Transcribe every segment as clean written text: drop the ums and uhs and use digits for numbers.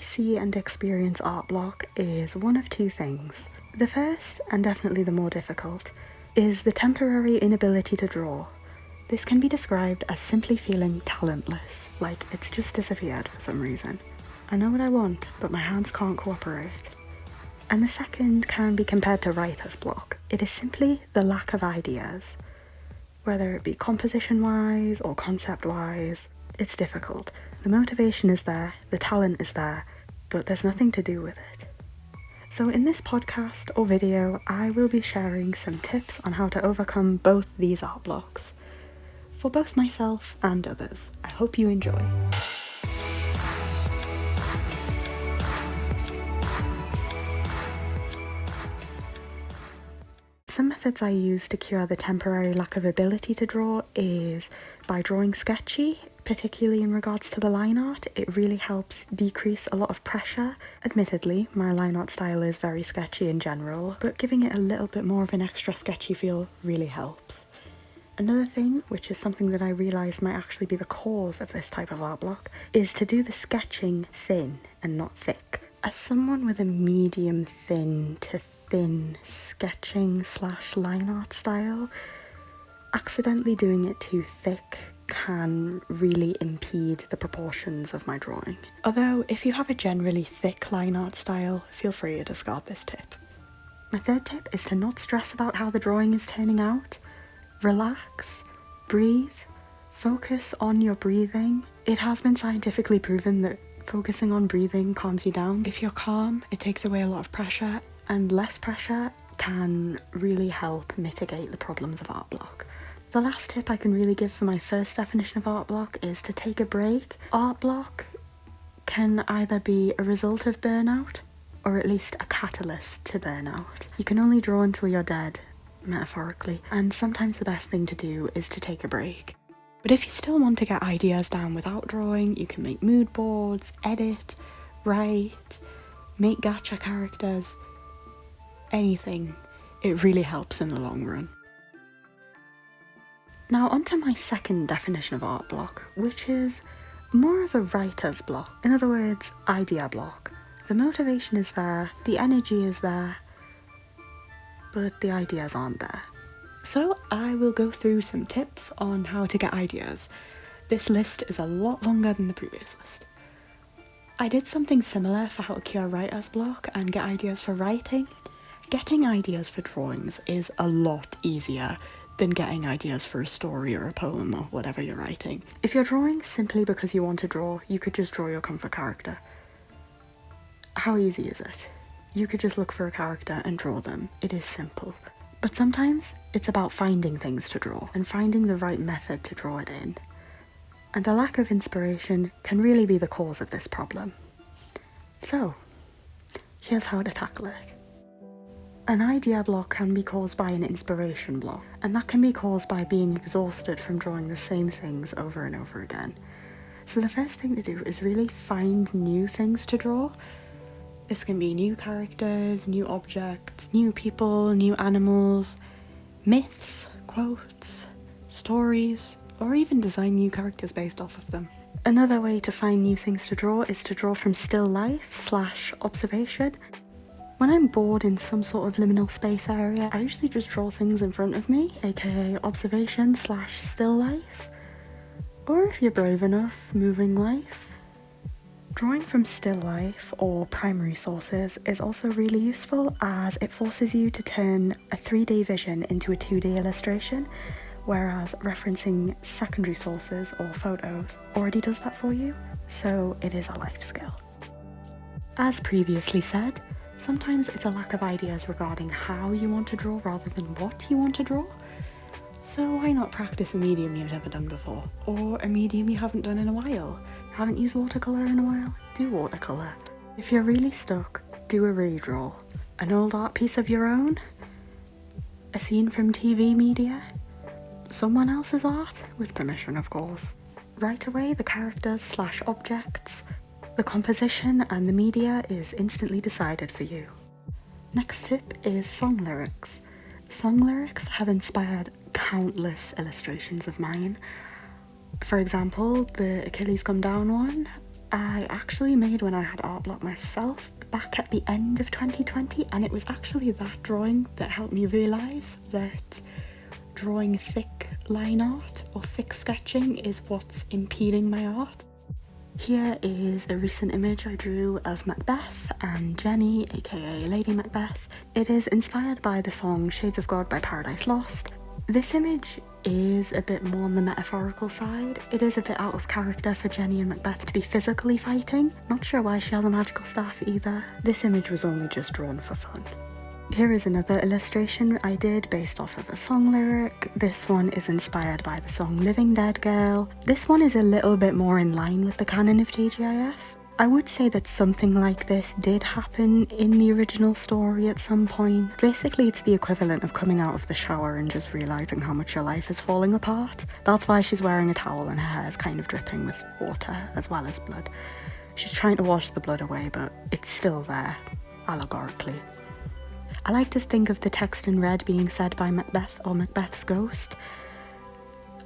see and experience art block is one of two things. The first, and definitely the more difficult, is the temporary inability to draw. This can be described as simply feeling talentless, like it's just disappeared for some reason. I know what I want, but my hands can't cooperate. And the second can be compared to writer's block. It is simply the lack of ideas. Whether it be composition-wise or concept-wise, it's difficult. The motivation is there, the talent is there, but there's nothing to do with it. So in this podcast or video, I will be sharing some tips on how to overcome both these art blocks, for both myself and others. I hope you enjoy. Some methods I use to cure the temporary lack of ability to draw is by drawing sketchy, particularly in regards to the line art. It really helps decrease a lot of pressure. Admittedly, my line art style is very sketchy in general, but giving it a little bit more of an extra sketchy feel really helps. Another thing, which is something that I realised might actually be the cause of this type of art block, is to do the sketching thin and not thick. As someone with a medium thin to thin sketching / line art style, accidentally doing it too thick can really impede the proportions of my drawing. Although, if you have a generally thick line art style, feel free to discard this tip. My third tip is to not stress about how the drawing is turning out. Relax, breathe, focus on your breathing. It has been scientifically proven that focusing on breathing calms you down. If you're calm, it takes away a lot of pressure, and less pressure can really help mitigate the problems of art block. The last tip I can really give for my first definition of art block is to take a break. Art block can either be a result of burnout or at least a catalyst to burnout. You can only draw until you're dead, metaphorically, and sometimes the best thing to do is to take a break. But if you still want to get ideas down without drawing, you can make mood boards, edit, write, make gacha characters, anything. It really helps in the long run. Now onto my second definition of art block, which is more of a writer's block. In other words, idea block. The motivation is there, the energy is there, but the ideas aren't there. So I will go through some tips on how to get ideas. This list is a lot longer than the previous list. I did something similar for how to cure writer's block and get ideas for writing. Getting ideas for drawings is a lot easier than getting ideas for a story or a poem or whatever you're writing. If you're drawing simply because you want to draw, you could just draw your comfort character. How easy is it? You could just look for a character and draw them. It is simple. But sometimes it's about finding things to draw and finding the right method to draw it in. And a lack of inspiration can really be the cause of this problem. So, here's how to tackle it. An idea block can be caused by an inspiration block, and that can be caused by being exhausted from drawing the same things over and over again. So the first thing to do is really find new things to draw. This can be new characters, new objects, new people, new animals, myths, quotes, stories, or even design new characters based off of them. Another way to find new things to draw is to draw from still life / observation. When I'm bored in some sort of liminal space area, I usually just draw things in front of me, aka observation / still life. Or if you're brave enough, moving life. Drawing from still life or primary sources is also really useful as it forces you to turn a 3D vision into a 2D illustration, whereas referencing secondary sources or photos already does that for you, so it is a life skill. As previously said, sometimes it's a lack of ideas regarding how you want to draw rather than what you want to draw. So why not practice a medium you've never done before? Or a medium you haven't done in a while? Haven't used watercolour in a while? Do watercolour. If you're really stuck, do a redraw. An old art piece of your own? A scene from TV media? Someone else's art? With permission, of course. Right away, the characters / objects, the composition and the media is instantly decided for you. Next tip is song lyrics. Song lyrics have inspired countless illustrations of mine. For example, the Achilles Come Down one, I actually made when I had art block myself back at the end of 2020, and it was actually that drawing that helped me realise that drawing thick line art or thick sketching is what's impeding my art. Here is a recent image I drew of Macbeth and Jenny, aka Lady Macbeth. It is inspired by the song Shades of God by Paradise Lost. This image is a bit more on the metaphorical side. It is a bit out of character for Jenny and Macbeth to be physically fighting. Not sure why she has a magical staff either. This image was only just drawn for fun. Here is another illustration I did based off of a song lyric. This one is inspired by the song Living Dead Girl. This one is a little bit more in line with the canon of TGIF. I would say that something like this did happen in the original story at some point. Basically, it's the equivalent of coming out of the shower and just realising how much your life is falling apart. That's why she's wearing a towel and her hair is kind of dripping with water as well as blood. She's trying to wash the blood away, but it's still there, allegorically. I like to think of the text in red being said by Macbeth or Macbeth's ghost.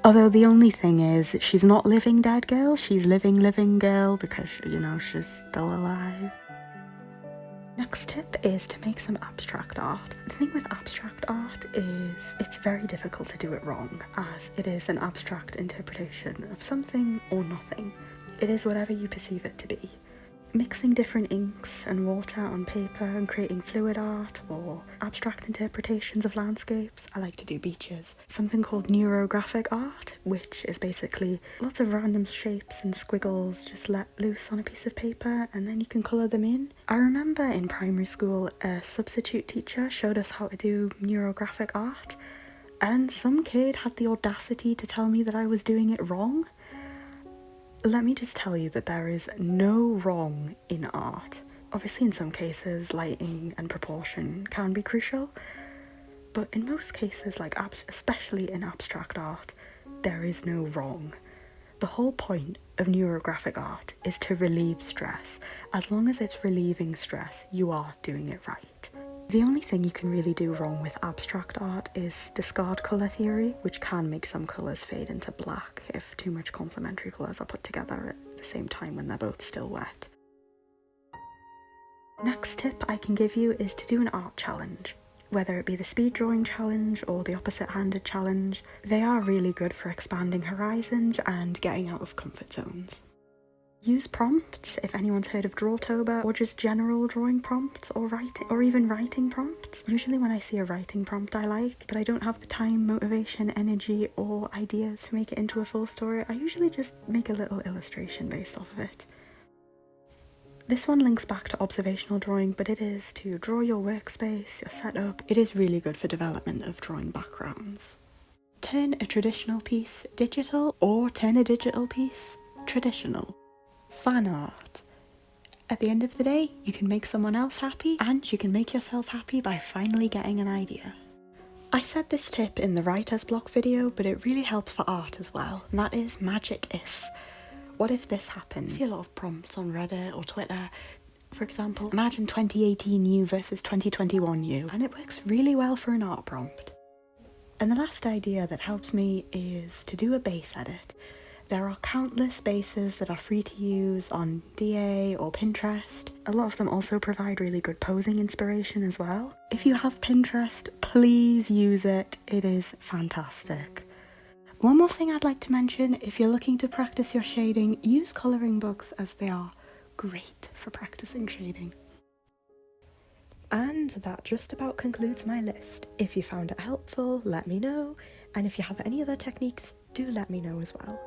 Although the only thing is, she's not living dead girl, she's living girl because, you know, she's still alive. Next tip is to make some abstract art. The thing with abstract art is it's very difficult to do it wrong, as it is an abstract interpretation of something or nothing. It is whatever you perceive it to be. Mixing different inks and water on paper and creating fluid art or abstract interpretations of landscapes. I like to do beaches. Something called neurographic art, which is basically lots of random shapes and squiggles just let loose on a piece of paper and then you can colour them in. I remember in primary school a substitute teacher showed us how to do neurographic art, and some kid had the audacity to tell me that I was doing it wrong. Let me just tell you that there is no wrong in art. Obviously in some cases lighting and proportion can be crucial, but in most cases, like especially in abstract art, there is no wrong. The whole point of neurographic art is to relieve stress. As long as it's relieving stress, you are doing it right. The only thing you can really do wrong with abstract art is discard colour theory, which can make some colours fade into black if too much complementary colours are put together at the same time when they're both still wet. Next tip I can give you is to do an art challenge. Whether it be the speed drawing challenge or the opposite-handed challenge, they are really good for expanding horizons and getting out of comfort zones. Use prompts, if anyone's heard of Drawtober, or just general drawing prompts or writing, or even writing prompts. Usually when I see a writing prompt I like, but I don't have the time, motivation, energy, or ideas to make it into a full story, I usually just make a little illustration based off of it. This one links back to observational drawing, but it is to draw your workspace, your setup. It is really good for development of drawing backgrounds. Turn a traditional piece digital, or turn a digital piece traditional. Fan art. At the end of the day, you can make someone else happy and you can make yourself happy by finally getting an idea. I said this tip in the writer's block video, but it really helps for art as well, and that is magic if. What if this happened? I see a lot of prompts on Reddit or Twitter. For example, imagine 2018 you versus 2021 you, and it works really well for an art prompt. And the last idea that helps me is to do a base edit. There are countless bases that are free to use on DA or Pinterest. A lot of them also provide really good posing inspiration as well. If you have Pinterest, please use it. It is fantastic. One more thing I'd like to mention, if you're looking to practice your shading, use colouring books as they are great for practicing shading. And that just about concludes my list. If you found it helpful, let me know. And if you have any other techniques, do let me know as well.